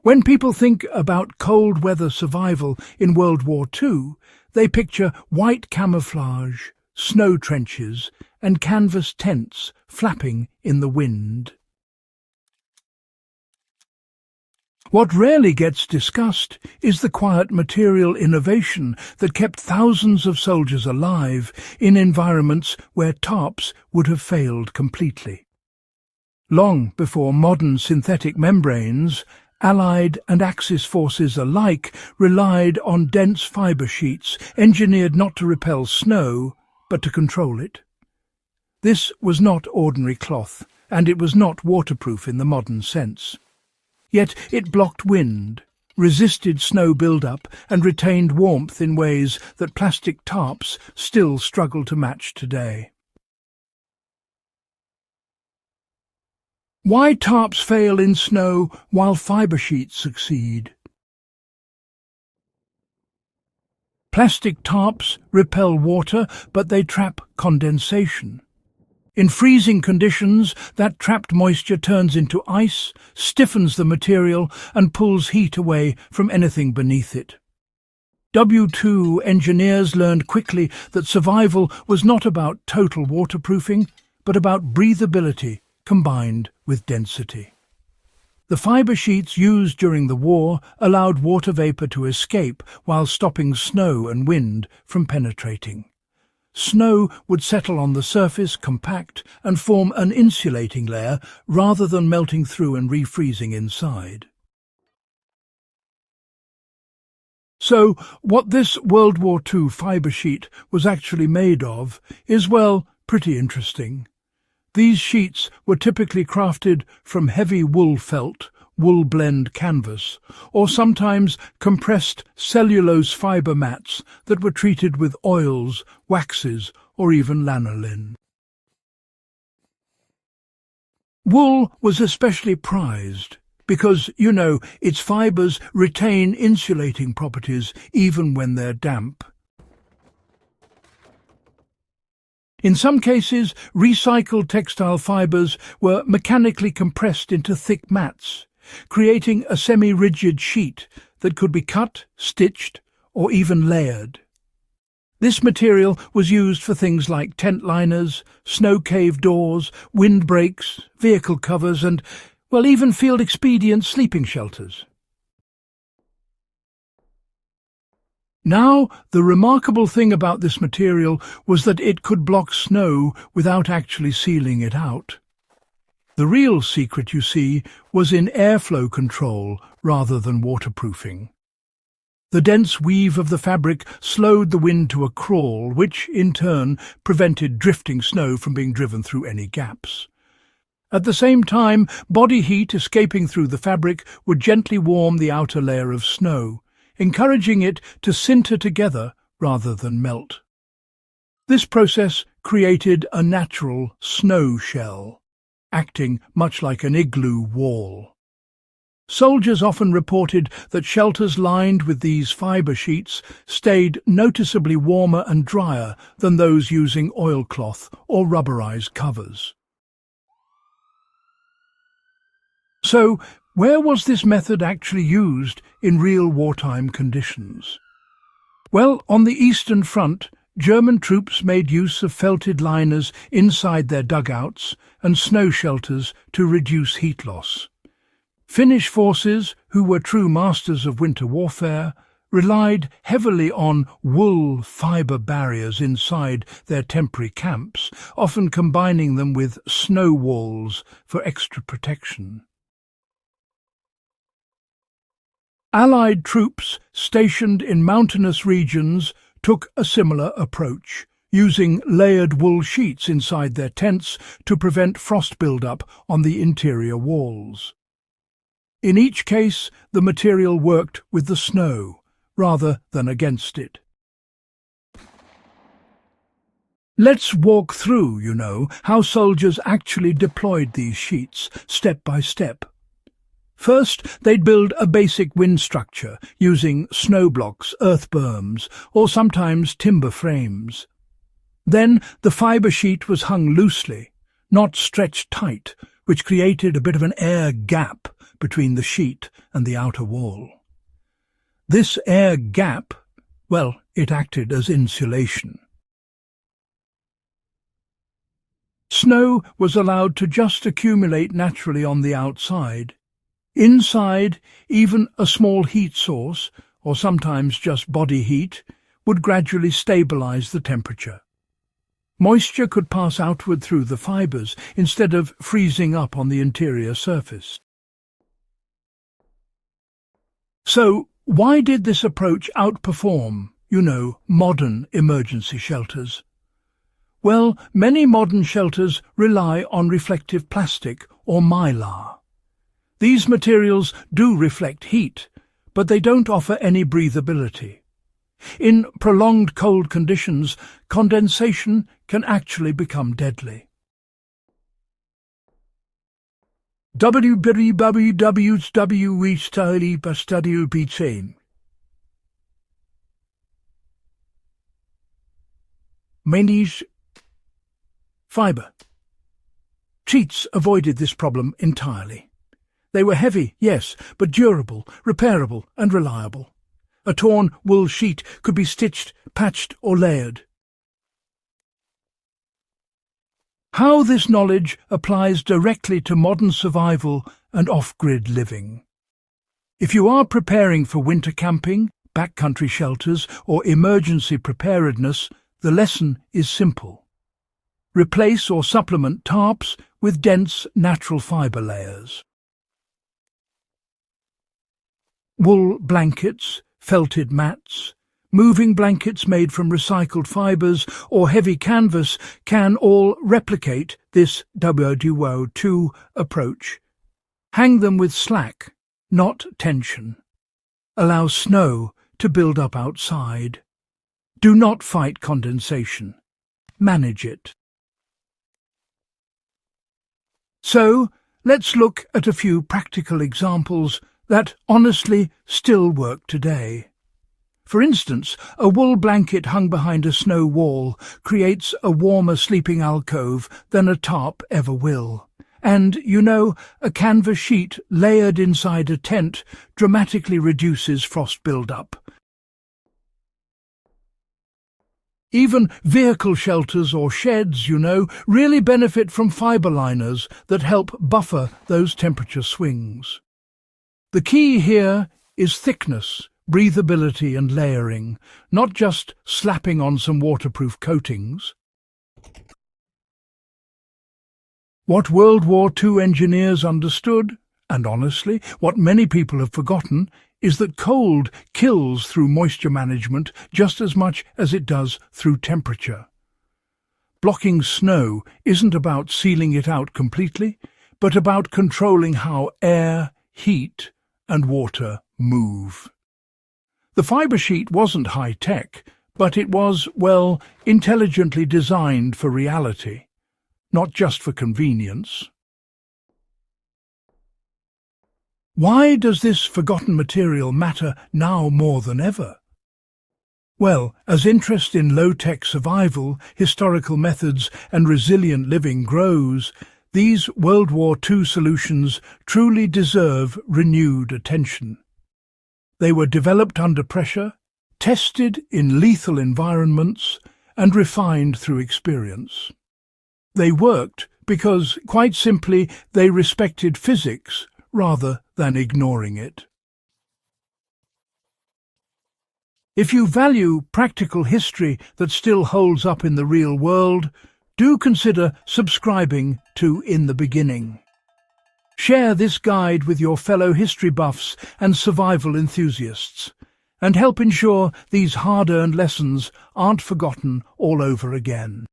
When people think about cold weather survival in World War II, they picture white camouflage, snow trenches, and canvas tents flapping in the wind. What rarely gets discussed is the quiet material innovation that kept thousands of soldiers alive in environments where tarps would have failed completely. Long before modern synthetic membranes, Allied and Axis forces alike relied on dense fibre sheets engineered not to repel snow, but to control it. This was not ordinary cloth, and it was not waterproof in the modern sense. Yet it blocked wind, resisted snow build-up, and retained warmth in ways that plastic tarps still struggle to match today. Why tarps fail in snow while fibre sheets succeed? Plastic tarps repel water, but they trap condensation. In freezing conditions, that trapped moisture turns into ice, stiffens the material, and pulls heat away from anything beneath it. WWII engineers learned quickly that survival was not about total waterproofing, but about breathability combined with density. The fibre sheets used during the war allowed water vapour to escape while stopping snow and wind from penetrating. Snow would settle on the surface, compact, and form an insulating layer rather than melting through and refreezing inside. So, what this World War II fibre sheet was actually made of is, well, pretty interesting. These sheets were typically crafted from heavy wool felt, wool blend canvas, or sometimes compressed cellulose fibre mats that were treated with oils, waxes, or even lanolin. Wool was especially prized because, its fibres retain insulating properties even when they're damp. In some cases, recycled textile fibres were mechanically compressed into thick mats, creating a semi-rigid sheet that could be cut, stitched, or even layered. This material was used for things like tent liners, snow cave doors, windbreaks, vehicle covers, and, even field expedient sleeping shelters. Now, the remarkable thing about this material was that it could block snow without actually sealing it out. The real secret, you see, was in airflow control rather than waterproofing. The dense weave of the fabric slowed the wind to a crawl, which, in turn, prevented drifting snow from being driven through any gaps. At the same time, body heat escaping through the fabric would gently warm the outer layer of snow, encouraging it to sinter together rather than melt. This process created a natural snow shell, acting much like an igloo wall. Soldiers often reported that shelters lined with these fibre sheets stayed noticeably warmer and drier than those using oilcloth or rubberized covers. So, where was this method actually used in real wartime conditions? Well, on the Eastern Front, German troops made use of felted liners inside their dugouts and snow shelters to reduce heat loss. Finnish forces, who were true masters of winter warfare, relied heavily on wool fibre barriers inside their temporary camps, often combining them with snow walls for extra protection. Allied troops stationed in mountainous regions took a similar approach, using layered wool sheets inside their tents to prevent frost buildup on the interior walls. In each case, the material worked with the snow, rather than against it. Let's walk through, how soldiers actually deployed these sheets, step by step. First, they'd build a basic wind structure using snow blocks, earth berms, or sometimes timber frames. Then the fibre sheet was hung loosely, not stretched tight, which created a bit of an air gap between the sheet and the outer wall. This air gap, well, it acted as insulation. Snow was allowed to just accumulate naturally on the outside. Inside, even a small heat source, or sometimes just body heat, would gradually stabilize the temperature. Moisture could pass outward through the fibers instead of freezing up on the interior surface. So, why did this approach outperform, modern emergency shelters? Well, many modern shelters rely on reflective plastic or mylar. These materials do reflect heat, but they don't offer any breathability. In prolonged cold conditions, condensation can actually become deadly. WWII Managed fibre. Sheets avoided this problem entirely. They were heavy, yes, but durable, repairable and reliable. A torn wool sheet could be stitched, patched or layered. How this knowledge applies directly to modern survival and off-grid living. If you are preparing for winter camping, backcountry shelters or emergency preparedness, the lesson is simple. Replace or supplement tarps with dense natural fibre layers. Wool blankets, felted mats, moving blankets made from recycled fibres or heavy canvas can all replicate this WWII approach. Hang them with slack, not tension. Allow snow to build up outside. Do not fight condensation. Manage it. So, let's look at a few practical examples that honestly still work today. For instance, a wool blanket hung behind a snow wall creates a warmer sleeping alcove than a tarp ever will. And, a canvas sheet layered inside a tent dramatically reduces frost build-up. Even vehicle shelters or sheds, really benefit from fibre liners that help buffer those temperature swings. The key here is thickness, breathability and layering, not just slapping on some waterproof coatings. What World War II engineers understood, and honestly, what many people have forgotten, is that cold kills through moisture management just as much as it does through temperature. Blocking snow isn't about sealing it out completely, but about controlling how air, heat, and water move. The fibre sheet wasn't high-tech, but it was, intelligently designed for reality, not just for convenience. Why does this forgotten material matter now more than ever? Well, as interest in low-tech survival, historical methods and resilient living grows, these World War II solutions truly deserve renewed attention. They were developed under pressure, tested in lethal environments, and refined through experience. They worked because, quite simply, they respected physics rather than ignoring it. If you value practical history that still holds up in the real world, do consider subscribing to In the Beginning. Share this guide with your fellow history buffs and survival enthusiasts, and help ensure these hard-earned lessons aren't forgotten all over again.